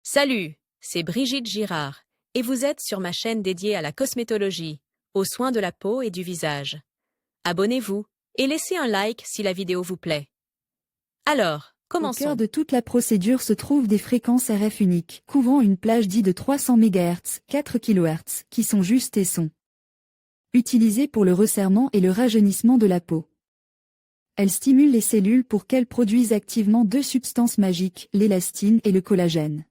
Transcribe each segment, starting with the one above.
Salut, c'est Brigitte Girard, et vous êtes sur ma chaîne dédiée à la cosmétologie, aux soins de la peau et du visage. Abonnez-vous et laissez un like si la vidéo vous plaît. Alors, Au cœur commençons. de toute la procédure se trouvent des fréquences RF uniques, couvrant une plage dite de 300 MHz, 4 kHz, qui sont justes et sont utilisées pour le resserrement et le rajeunissement de la peau. Elles stimulent les cellules pour qu'elles produisent activement deux substances magiques, l'élastine et le collagène.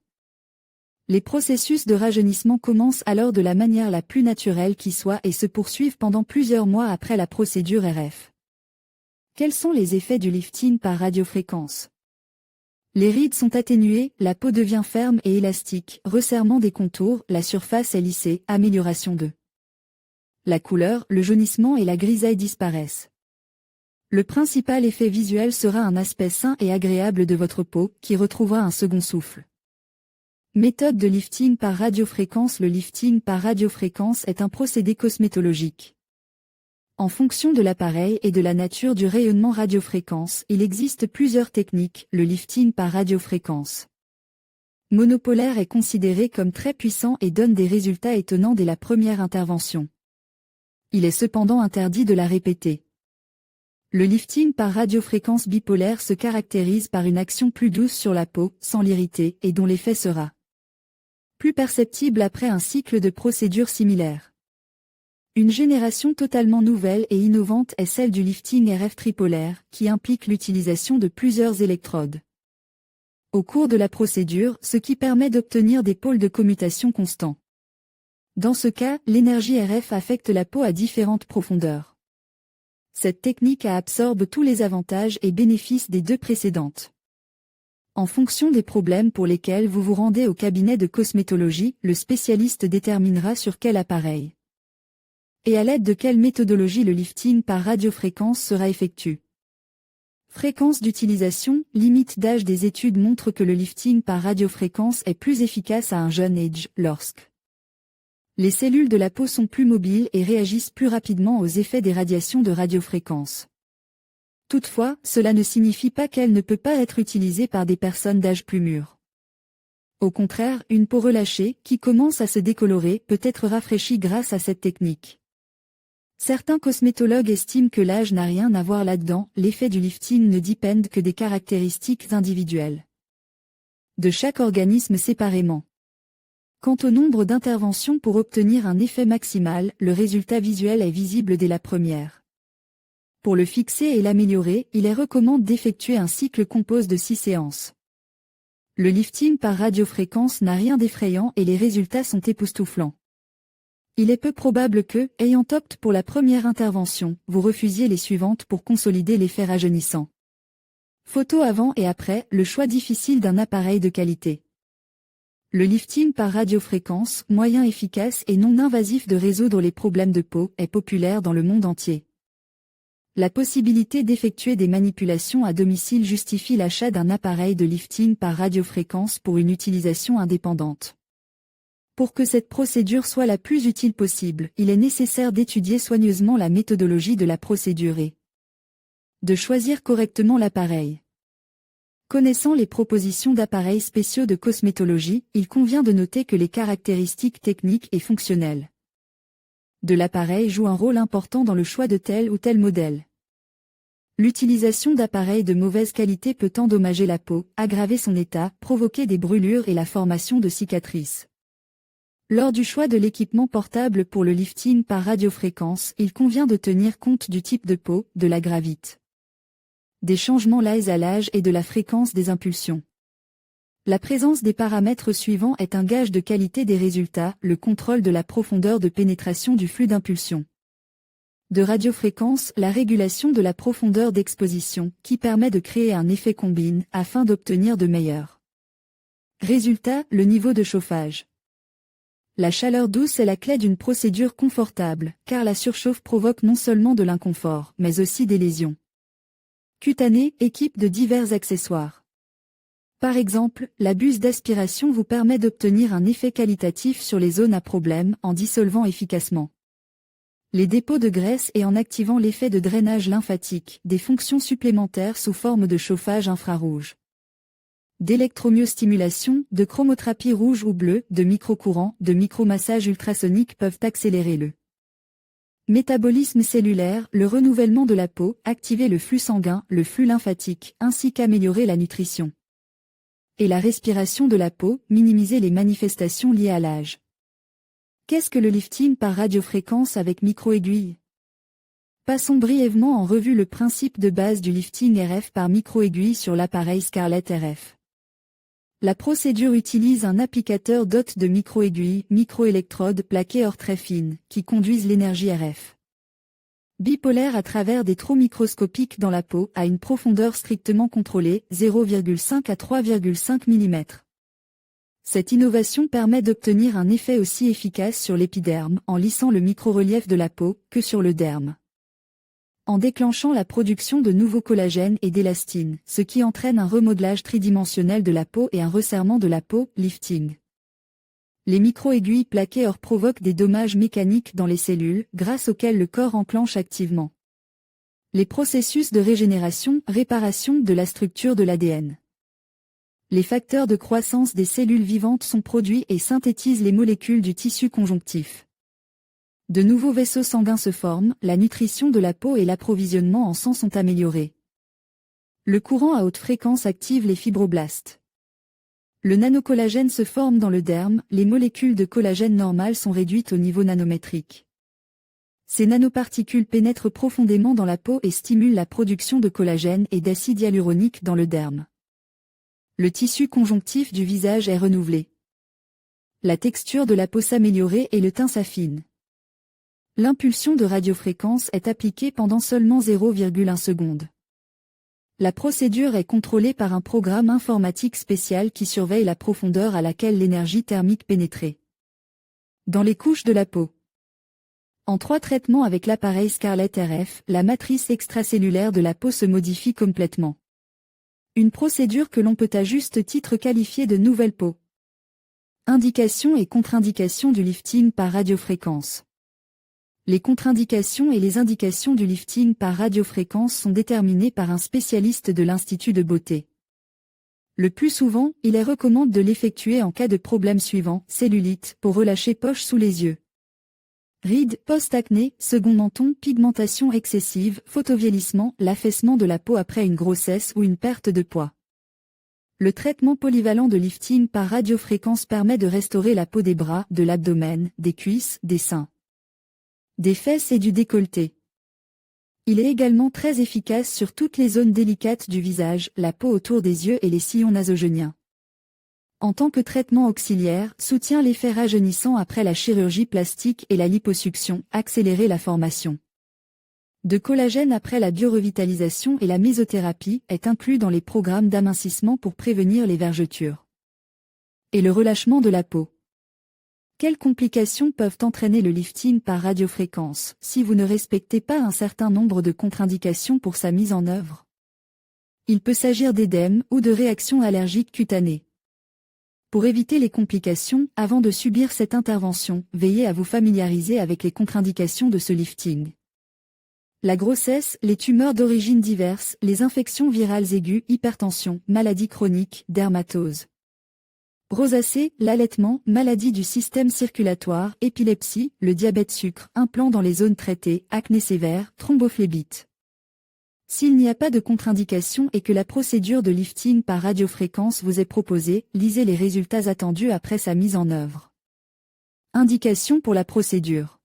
Les processus de rajeunissement commencent alors de la manière la plus naturelle qui soit et se poursuivent pendant plusieurs mois après la procédure RF. Quels sont les effets du lifting par radiofréquence? Les rides sont atténuées, la peau devient ferme et élastique, resserrement des contours, la surface est lissée, amélioration de la couleur, le jaunissement et la grisaille disparaissent. Le principal effet visuel sera un aspect sain et agréable de votre peau, qui retrouvera un second souffle. Méthode de lifting par radiofréquence. Le lifting par radiofréquence est un procédé cosmétologique. En fonction de l'appareil et de la nature du rayonnement radiofréquence, il existe plusieurs techniques. Le lifting par radiofréquence monopolaire est considéré comme très puissant et donne des résultats étonnants dès la première intervention. Il est cependant interdit de la répéter. Le lifting par radiofréquence bipolaire se caractérise par une action plus douce sur la peau, sans l'irriter, et dont l'effet sera plus perceptible après un cycle de procédures similaires. Une génération totalement nouvelle et innovante est celle du lifting RF tripolaire, qui implique l'utilisation de plusieurs électrodes au cours de la procédure, ce qui permet d'obtenir des pôles de commutation constants. Dans ce cas, l'énergie RF affecte la peau à différentes profondeurs. Cette technique absorbe tous les avantages et bénéfices des deux précédentes. En fonction des problèmes pour lesquels vous vous rendez au cabinet de cosmétologie, le spécialiste déterminera sur quel appareil et à l'aide de quelle méthodologie le lifting par radiofréquence sera effectué. Fréquence d'utilisation, limite d'âge. Des études montrent que le lifting par radiofréquence est plus efficace à un jeune âge, lorsque les cellules de la peau sont plus mobiles et réagissent plus rapidement aux effets des radiations de radiofréquence. Toutefois, cela ne signifie pas qu'elle ne peut pas être utilisée par des personnes d'âge plus mûr. Au contraire, une peau relâchée, qui commence à se décolorer, peut être rafraîchie grâce à cette technique. Certains cosmétologues estiment que l'âge n'a rien à voir là-dedans, l'effet du lifting ne dépend que des caractéristiques individuelles de chaque organisme séparément. Quant au nombre d'interventions pour obtenir un effet maximal, le résultat visuel est visible dès la première. Pour le fixer et l'améliorer, il est recommandé d'effectuer un cycle composé de 6 séances. Le lifting par radiofréquence n'a rien d'effrayant et les résultats sont époustouflants. Il est peu probable que, ayant opté pour la première intervention, vous refusiez les suivantes pour consolider l'effet rajeunissant. Photo avant et après, le choix difficile d'un appareil de qualité. Le lifting par radiofréquence, moyen efficace et non invasif de résoudre les problèmes de peau, est populaire dans le monde entier. La possibilité d'effectuer des manipulations à domicile justifie l'achat d'un appareil de lifting par radiofréquence pour une utilisation indépendante. Pour que cette procédure soit la plus utile possible, il est nécessaire d'étudier soigneusement la méthodologie de la procédure et de choisir correctement l'appareil. Connaissant les propositions d'appareils spéciaux de cosmétologie, il convient de noter que les caractéristiques techniques et fonctionnelles de l'appareil joue un rôle important dans le choix de tel ou tel modèle. L'utilisation d'appareils de mauvaise qualité peut endommager la peau, aggraver son état, provoquer des brûlures et la formation de cicatrices. Lors du choix de l'équipement portable pour le lifting par radiofréquence, il convient de tenir compte du type de peau, de la gravité des changements liés à l'âge et de la fréquence des impulsions. La présence des paramètres suivants est un gage de qualité des résultats, le contrôle de la profondeur de pénétration du flux d'impulsion de radiofréquence, la régulation de la profondeur d'exposition, qui permet de créer un effet combine, afin d'obtenir de meilleurs résultats, le niveau de chauffage. La chaleur douce est la clé d'une procédure confortable, car la surchauffe provoque non seulement de l'inconfort, mais aussi des lésions cutanées, équipe de divers accessoires. Par exemple, la buse d'aspiration vous permet d'obtenir un effet qualitatif sur les zones à problème en dissolvant efficacement les dépôts de graisse et en activant l'effet de drainage lymphatique, des fonctions supplémentaires sous forme de chauffage infrarouge. d'électromyostimulation, de chromothérapie rouge ou bleue, de microcourants, de micromassage ultrasonique peuvent accélérer le métabolisme cellulaire, le renouvellement de la peau, activer le flux sanguin, le flux lymphatique, ainsi qu'améliorer la nutrition et la respiration de la peau, minimiser les manifestations liées à l'âge. Qu'est-ce que le lifting par radiofréquence avec micro-aiguille? Passons brièvement en revue le principe de base du lifting RF par micro-aiguille sur l'appareil Scarlett RF. La procédure utilise un applicateur doté de micro-aiguilles, microélectrodes plaquées hors très fines, qui conduisent l'énergie RF bipolaire à travers des trous microscopiques dans la peau à une profondeur strictement contrôlée, 0,5 à 3,5 mm. Cette innovation permet d'obtenir un effet aussi efficace sur l'épiderme en lissant le microrelief de la peau que sur le derme, en déclenchant la production de nouveaux collagènes et d'élastine, ce qui entraîne un remodelage tridimensionnel de la peau et un resserrement de la peau, lifting. Les micro-aiguilles plaquées hors provoquent des dommages mécaniques dans les cellules, grâce auxquels le corps enclenche activement les processus de régénération, réparation de la structure de l'ADN. Les facteurs de croissance des cellules vivantes sont produits et synthétisent les molécules du tissu conjonctif. De nouveaux vaisseaux sanguins se forment, la nutrition de la peau et l'approvisionnement en sang sont améliorés. Le courant à haute fréquence active les fibroblastes. Le nanocollagène se forme dans le derme, les molécules de collagène normales sont réduites au niveau nanométrique. Ces nanoparticules pénètrent profondément dans la peau et stimulent la production de collagène et d'acide hyaluronique dans le derme. Le tissu conjonctif du visage est renouvelé. La texture de la peau s'améliore et le teint s'affine. L'impulsion de radiofréquence est appliquée pendant seulement 0,1 seconde. La procédure est contrôlée par un programme informatique spécial qui surveille la profondeur à laquelle l'énergie thermique pénétrait dans les couches de la peau. En 3 traitements avec l'appareil Scarlett RF, la matrice extracellulaire de la peau se modifie complètement. Une procédure que l'on peut à juste titre qualifier de nouvelle peau. Indications et contre-indications du lifting par radiofréquence. Les contre-indications et les indications du lifting par radiofréquence sont déterminées par un spécialiste de l'Institut de beauté. Le plus souvent, il est recommandé de l'effectuer en cas de problèmes suivants: cellulite, pour relâcher poche sous les yeux, rides, post-acné, second menton, pigmentation excessive, photovieillissement, l'affaissement de la peau après une grossesse ou une perte de poids. Le traitement polyvalent de lifting par radiofréquence permet de restaurer la peau des bras, de l'abdomen, des cuisses, des seins, des fesses et du décolleté. Il est également très efficace sur toutes les zones délicates du visage, la peau autour des yeux et les sillons nasogéniens. En tant que traitement auxiliaire, soutient l'effet rajeunissant après la chirurgie plastique et la liposuction, accélérer la formation de collagène après la biorevitalisation et la mésothérapie, est inclus dans les programmes d'amincissement pour prévenir les vergetures et le relâchement de la peau. Quelles complications peuvent entraîner le lifting par radiofréquence si vous ne respectez pas un certain nombre de contre-indications pour sa mise en œuvre? Il peut s'agir d'édème ou de réactions allergiques cutanées. Pour éviter les complications, avant de subir cette intervention, veillez à vous familiariser avec les contre-indications de ce lifting. La grossesse, les tumeurs d'origine diverses, les infections virales aiguës, hypertension, maladies chroniques, dermatose, rosacée, l'allaitement, maladie du système circulatoire, épilepsie, le diabète sucre, implants dans les zones traitées, acné sévère, thrombophlébite. S'il n'y a pas de contre-indication et que la procédure de lifting par radiofréquence vous est proposée, lisez les résultats attendus après sa mise en œuvre. Indications pour la procédure.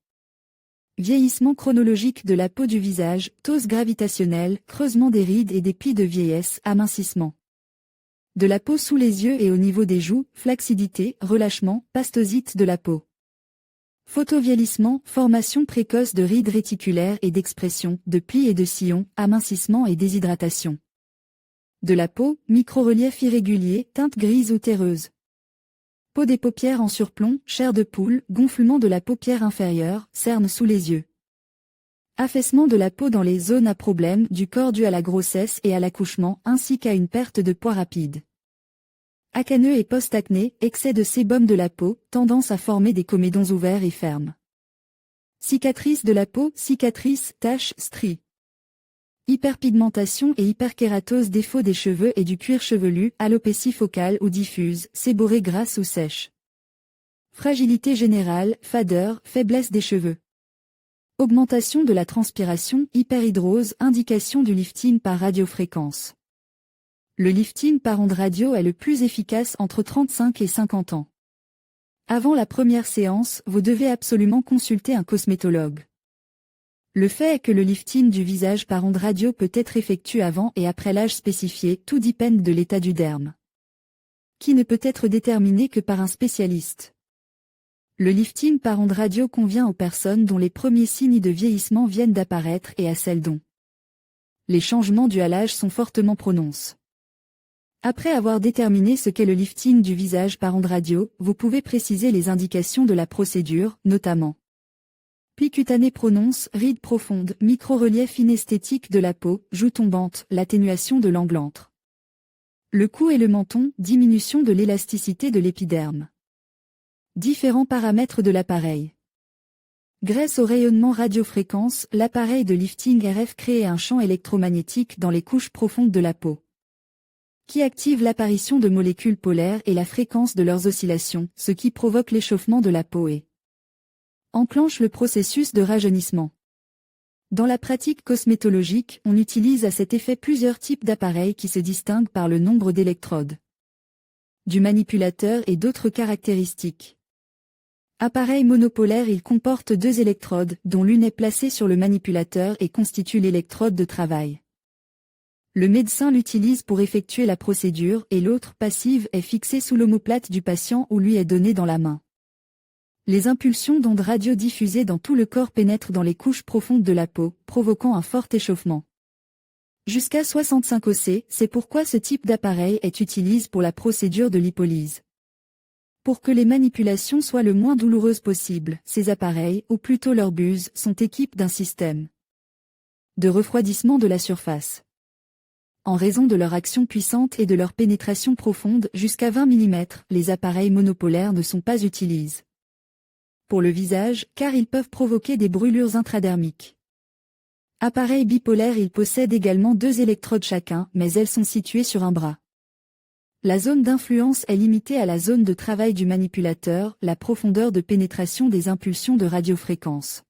Vieillissement chronologique de la peau du visage, ptose gravitationnelle, creusement des rides et des plis de vieillesse, amincissement de la peau sous les yeux et au niveau des joues, flacidité, relâchement, pastosite de la peau. Photovieillissement, formation précoce de rides réticulaires et d'expression, de plis et de sillons, amincissement et déshydratation de la peau, microrelief irrégulier, teinte grise ou terreuse. Peau des paupières en surplomb, chair de poule, gonflement de la paupière inférieure, cerne sous les yeux. Affaissement de la peau dans les zones à problème du corps dû à la grossesse et à l'accouchement ainsi qu'à une perte de poids rapide. Acaneux et post-acné, excès de sébum de la peau, tendance à former des comédons ouverts et fermes. Cicatrices de la peau, cicatrices, taches, stries. Hyperpigmentation et hyperkératose, défaut des cheveux et du cuir chevelu, alopécie focale ou diffuse, séborrhée grasse ou sèche. Fragilité générale, fadeur, faiblesse des cheveux. Augmentation de la transpiration, hyperhidrose, indication du lifting par radiofréquence. Le lifting par onde radio est le plus efficace entre 35 et 50 ans. Avant la première séance, vous devez absolument consulter un cosmétologue. Le fait est que le lifting du visage par onde radio peut être effectué avant et après l'âge spécifié, tout dépend de l'état du derme, qui ne peut être déterminé que par un spécialiste. Le lifting par onde radio convient aux personnes dont les premiers signes de vieillissement viennent d'apparaître et à celles dont les changements dus à l'âge sont fortement prononcés. Après avoir déterminé ce qu'est le lifting du visage par onde radio, vous pouvez préciser les indications de la procédure, notamment plis cutanés prononce, rides profondes, micro-relief inesthétique de la peau, joues tombantes, l'atténuation de l'angle entre le cou et le menton, diminution de l'élasticité de l'épiderme. Différents paramètres de l'appareil. Grâce au rayonnement radiofréquence, l'appareil de lifting RF crée un champ électromagnétique dans les couches profondes de la peau, qui active l'apparition de molécules polaires et la fréquence de leurs oscillations, ce qui provoque l'échauffement de la peau et enclenche le processus de rajeunissement. Dans la pratique cosmétologique, on utilise à cet effet plusieurs types d'appareils qui se distinguent par le nombre d'électrodes, du manipulateur et d'autres caractéristiques. Appareil monopolaire, il comporte 2 électrodes, dont l'une est placée sur le manipulateur et constitue l'électrode de travail. Le médecin l'utilise pour effectuer la procédure et l'autre, passive, est fixée sous l'omoplate du patient ou lui est donnée dans la main. Les impulsions d'ondes radio diffusées dans tout le corps pénètrent dans les couches profondes de la peau, provoquant un fort échauffement. Jusqu'à 65 oC, c'est pourquoi ce type d'appareil est utilisé pour la procédure de lipolyse. Pour que les manipulations soient le moins douloureuses possible, ces appareils, ou plutôt leur buse, sont équipés d'un système de refroidissement de la surface. En raison de leur action puissante et de leur pénétration profonde, jusqu'à 20 mm, les appareils monopolaires ne sont pas utilisés pour le visage, car ils peuvent provoquer des brûlures intradermiques. Appareil bipolaire, il possède également 2 électrodes chacun, mais elles sont situées sur un bras. La zone d'influence est limitée à la zone de travail du manipulateur, la profondeur de pénétration des impulsions de radiofréquence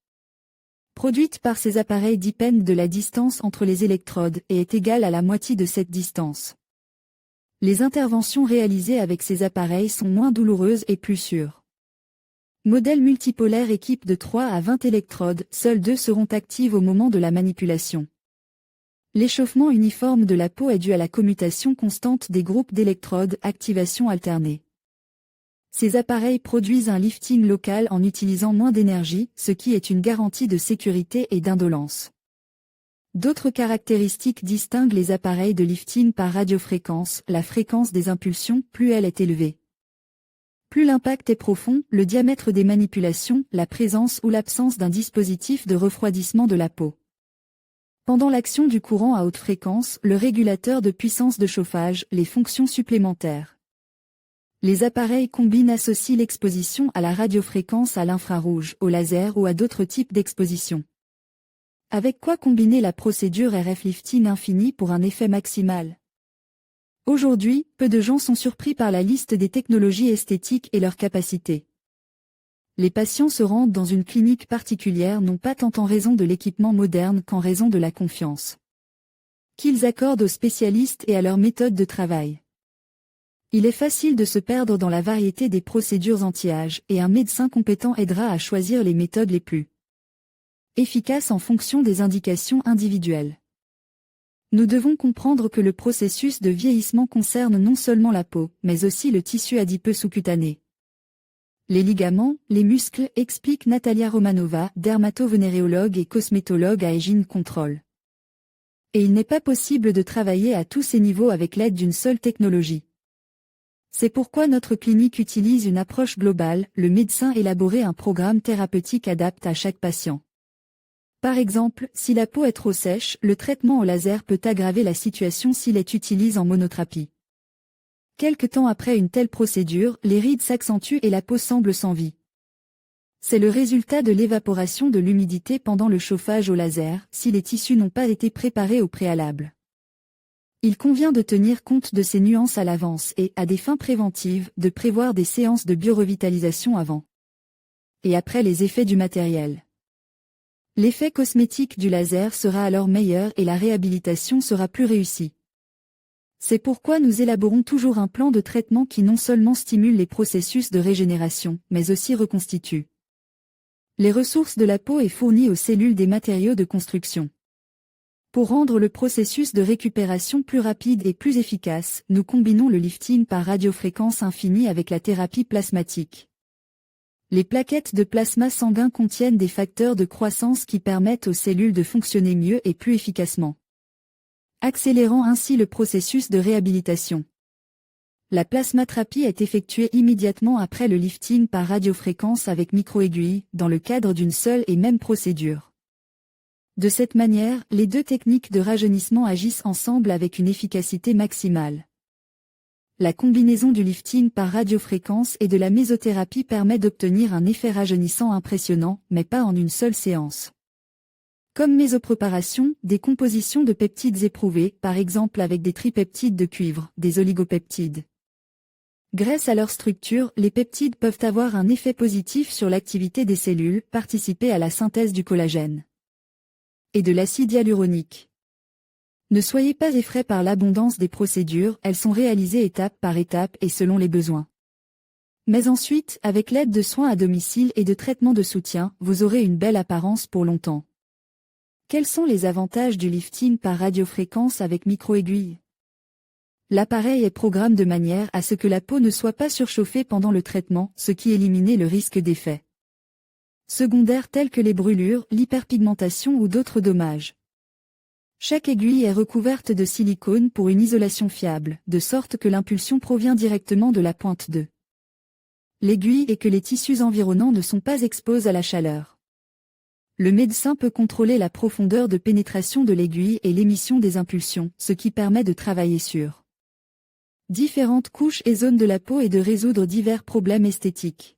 produite par ces appareils dépend de la distance entre les électrodes et est égale à la moitié de cette distance. Les interventions réalisées avec ces appareils sont moins douloureuses et plus sûres. Modèle multipolaire équipe de 3 à 20 électrodes, seules 2 seront actives au moment de la manipulation. L'échauffement uniforme de la peau est dû à la commutation constante des groupes d'électrodes, activation alternée. Ces appareils produisent un lifting local en utilisant moins d'énergie, ce qui est une garantie de sécurité et d'indolence. D'autres caractéristiques distinguent les appareils de lifting par radiofréquence, la fréquence des impulsions, plus elle est élevée, plus l'impact est profond, le diamètre des manipulations, la présence ou l'absence d'un dispositif de refroidissement de la peau. Pendant l'action du courant à haute fréquence, le régulateur de puissance de chauffage, les fonctions supplémentaires. Les appareils combinent associent l'exposition à la radiofréquence, à l'infrarouge, au laser ou à d'autres types d'exposition. Avec quoi combiner la procédure RF lifting infini pour un effet maximal? Aujourd'hui, peu de gens sont surpris par la liste des technologies esthétiques et leurs capacités. Les patients se rendent dans une clinique particulière non pas tant en raison de l'équipement moderne qu'en raison de la confiance qu'ils accordent aux spécialistes et à leur méthode de travail. Il est facile de se perdre dans la variété des procédures anti-âge, et un médecin compétent aidera à choisir les méthodes les plus efficaces en fonction des indications individuelles. Nous devons comprendre que le processus de vieillissement concerne non seulement la peau, mais aussi le tissu adipeux sous-cutané. Les ligaments, les muscles, explique Natalia Romanova, dermatovénéréologue et cosmétologue à Hygiene Control. Et il n'est pas possible de travailler à tous ces niveaux avec l'aide d'une seule technologie. C'est pourquoi notre clinique utilise une approche globale, le médecin élaborer un programme thérapeutique adapté à chaque patient. Par exemple, si la peau est trop sèche, le traitement au laser peut aggraver la situation s'il est utilisé en monothérapie. Quelque temps après une telle procédure, les rides s'accentuent et la peau semble sans vie. C'est le résultat de l'évaporation de l'humidité pendant le chauffage au laser, si les tissus n'ont pas été préparés au préalable. Il convient de tenir compte de ces nuances à l'avance et, à des fins préventives, de prévoir des séances de biorevitalisation avant et après les effets du matériel. L'effet cosmétique du laser sera alors meilleur et la réhabilitation sera plus réussie. C'est pourquoi nous élaborons toujours un plan de traitement qui non seulement stimule les processus de régénération, mais aussi reconstitue les ressources de la peau et fournit aux cellules des matériaux de construction. Pour rendre le processus de récupération plus rapide et plus efficace, nous combinons le lifting par radiofréquence infinie avec la thérapie plasmatique. Les plaquettes de plasma sanguin contiennent des facteurs de croissance qui permettent aux cellules de fonctionner mieux et plus efficacement, accélérant ainsi le processus de réhabilitation. La plasmathérapie est effectuée immédiatement après le lifting par radiofréquence avec microaiguille, dans le cadre d'une seule et même procédure. De cette manière, les deux techniques de rajeunissement agissent ensemble avec une efficacité maximale. La combinaison du lifting par radiofréquence et de la mésothérapie permet d'obtenir un effet rajeunissant impressionnant, mais pas en une seule séance. Comme mésopréparation, des compositions de peptides éprouvées, par exemple avec des tripeptides de cuivre, des oligopeptides. Grâce à leur structure, les peptides peuvent avoir un effet positif sur l'activité des cellules, participer à la synthèse du collagène et de l'acide hyaluronique. Ne soyez pas effrayés par l'abondance des procédures, elles sont réalisées étape par étape et selon les besoins. Mais ensuite, avec l'aide de soins à domicile et de traitements de soutien, vous aurez une belle apparence pour longtemps. Quels sont les avantages du lifting par radiofréquence avec microaiguille? L'appareil est programmé de manière à ce que la peau ne soit pas surchauffée pendant le traitement, ce qui élimine le risque d'effets secondaires tels que les brûlures, l'hyperpigmentation ou d'autres dommages. Chaque aiguille est recouverte de silicone pour une isolation fiable, de sorte que l'impulsion provient directement de la pointe de l'aiguille et que les tissus environnants ne sont pas exposés à la chaleur. Le médecin peut contrôler la profondeur de pénétration de l'aiguille et l'émission des impulsions, ce qui permet de travailler sur différentes couches et zones de la peau et de résoudre divers problèmes esthétiques.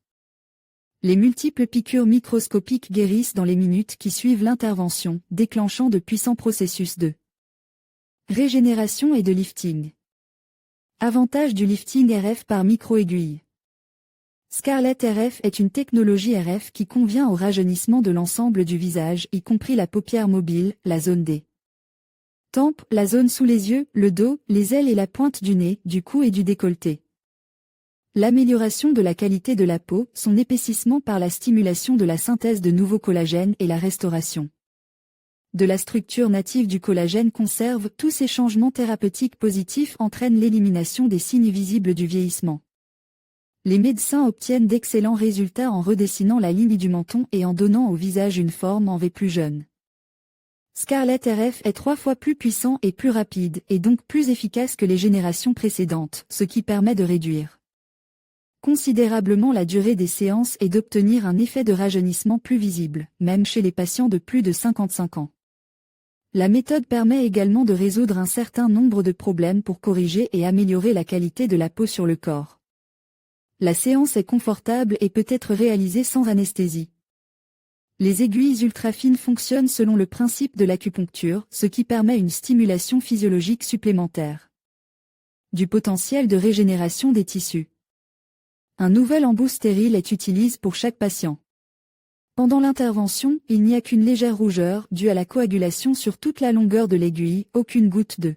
Les multiples piqûres microscopiques guérissent dans les minutes qui suivent l'intervention, déclenchant de puissants processus de régénération et de lifting. Avantage du lifting RF par microaiguille. Scarlett RF est une technologie RF qui convient au rajeunissement de l'ensemble du visage, y compris la paupière mobile, la zone des tempes, la zone sous les yeux, le dos, les ailes et la pointe du nez, du cou et du décolleté. L'amélioration de la qualité de la peau, son épaississement par la stimulation de la synthèse de nouveaux collagènes et la restauration de la structure native du collagène conserve, tous ces changements thérapeutiques positifs entraînent l'élimination des signes visibles du vieillissement. Les médecins obtiennent d'excellents résultats en redessinant la ligne du menton et en donnant au visage une forme en V plus jeune. Scarlett RF est 3 fois plus puissant et plus rapide, et donc plus efficace que les générations précédentes, ce qui permet de réduire considérablement la durée des séances et d'obtenir un effet de rajeunissement plus visible, même chez les patients de plus de 55 ans. La méthode permet également de résoudre un certain nombre de problèmes pour corriger et améliorer la qualité de la peau sur le corps. La séance est confortable et peut être réalisée sans anesthésie. Les aiguilles ultrafines fonctionnent selon le principe de l'acupuncture, ce qui permet une stimulation physiologique supplémentaire du potentiel de régénération des tissus. Un nouvel embout stérile est utilisé pour chaque patient. Pendant l'intervention, il n'y a qu'une légère rougeur due à la coagulation sur toute la longueur de l'aiguille, aucune goutte de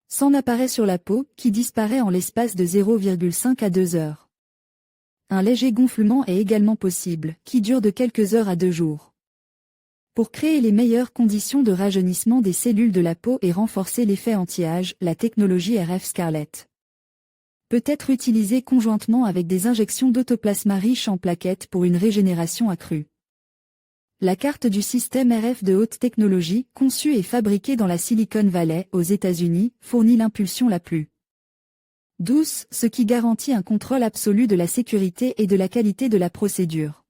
sang n'apparaît sur la peau, qui disparaît en l'espace de 0,5 à 2 heures. Un léger gonflement est également possible, qui dure de quelques heures à 2 jours. Pour créer les meilleures conditions de rajeunissement des cellules de la peau et renforcer l'effet anti-âge, la technologie RF Scarlett peut être utilisée conjointement avec des injections d'autoplasma riches en plaquettes pour une régénération accrue. La carte du système RF de haute technologie, conçue et fabriquée dans la Silicon Valley, aux États-Unis, fournit l'impulsion la plus douce, ce qui garantit un contrôle absolu de la sécurité et de la qualité de la procédure.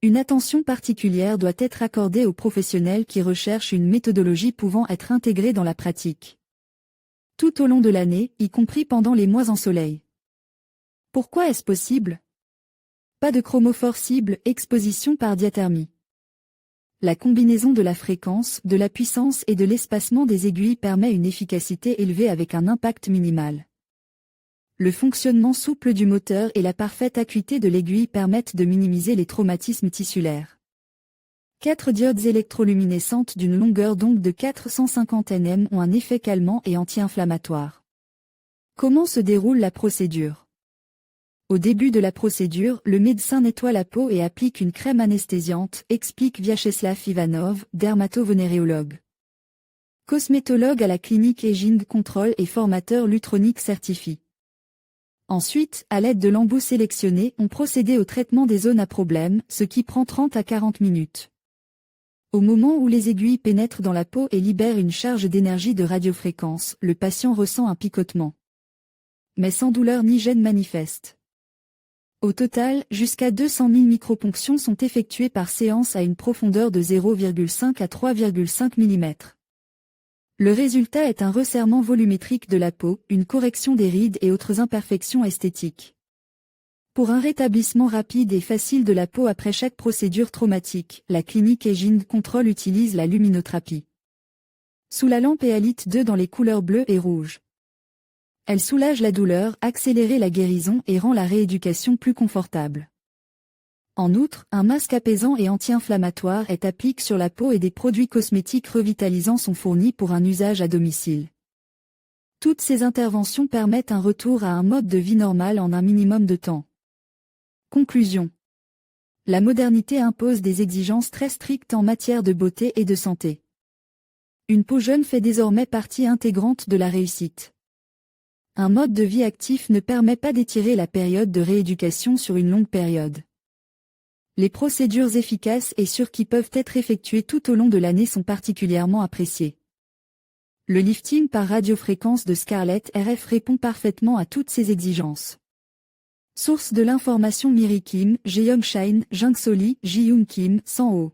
Une attention particulière doit être accordée aux professionnels qui recherchent une méthodologie pouvant être intégrée dans la pratique tout au long de l'année, y compris pendant les mois ensoleillés. Pourquoi est-ce possible? Pas de chromophore cible, exposition par diathermie. La combinaison de la fréquence, de la puissance et de l'espacement des aiguilles permet une efficacité élevée avec un impact minimal. Le fonctionnement souple du moteur et la parfaite acuité de l'aiguille permettent de minimiser les traumatismes tissulaires. 4 diodes électroluminescentes d'une longueur d'onde de 450 nm ont un effet calmant et anti-inflammatoire. Comment se déroule la procédure? Au début de la procédure, le médecin nettoie la peau et applique une crème anesthésiante, explique Vyacheslav Ivanov, dermatovénéréologue. Cosmétologue à la clinique Aging Control et formateur Lutronic certifié. Ensuite, à l'aide de l'embout sélectionné, on procède au traitement des zones à problème, ce qui prend 30 à 40 minutes. Au moment où les aiguilles pénètrent dans la peau et libèrent une charge d'énergie de radiofréquence, le patient ressent un picotement. Mais sans douleur ni gêne manifeste. Au total, jusqu'à 200 000 microponctions sont effectuées par séance à une profondeur de 0,5 à 3,5 mm. Le résultat est un resserrement volumétrique de la peau, une correction des rides et autres imperfections esthétiques. Pour un rétablissement rapide et facile de la peau après chaque procédure traumatique, la clinique Aging Control utilise la luminothérapie. Sous la lampe Ealit 2 dans les couleurs bleues et rouges. Elle soulage la douleur, accélère la guérison et rend la rééducation plus confortable. En outre, un masque apaisant et anti-inflammatoire est appliqué sur la peau et des produits cosmétiques revitalisants sont fournis pour un usage à domicile. Toutes ces interventions permettent un retour à un mode de vie normal en un minimum de temps. Conclusion. La modernité impose des exigences très strictes en matière de beauté et de santé. Une peau jeune fait désormais partie intégrante de la réussite. Un mode de vie actif ne permet pas d'étirer la période de rééducation sur une longue période. Les procédures efficaces et sûres qui peuvent être effectuées tout au long de l'année sont particulièrement appréciées. Le lifting par radiofréquence de Scarlett RF répond parfaitement à toutes ces exigences. Source de l'information Miri Kim, Jeong Shine, Jingsoli, Ji-Young Kim, 100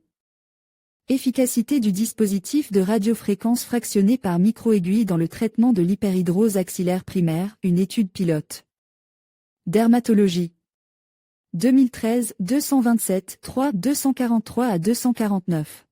Efficacité du dispositif de radiofréquence fractionnée par micro-aiguille dans le traitement de l'hyperhidrose axillaire primaire, une étude pilote. Dermatologie. 2013, 227, 3, 243 à 249.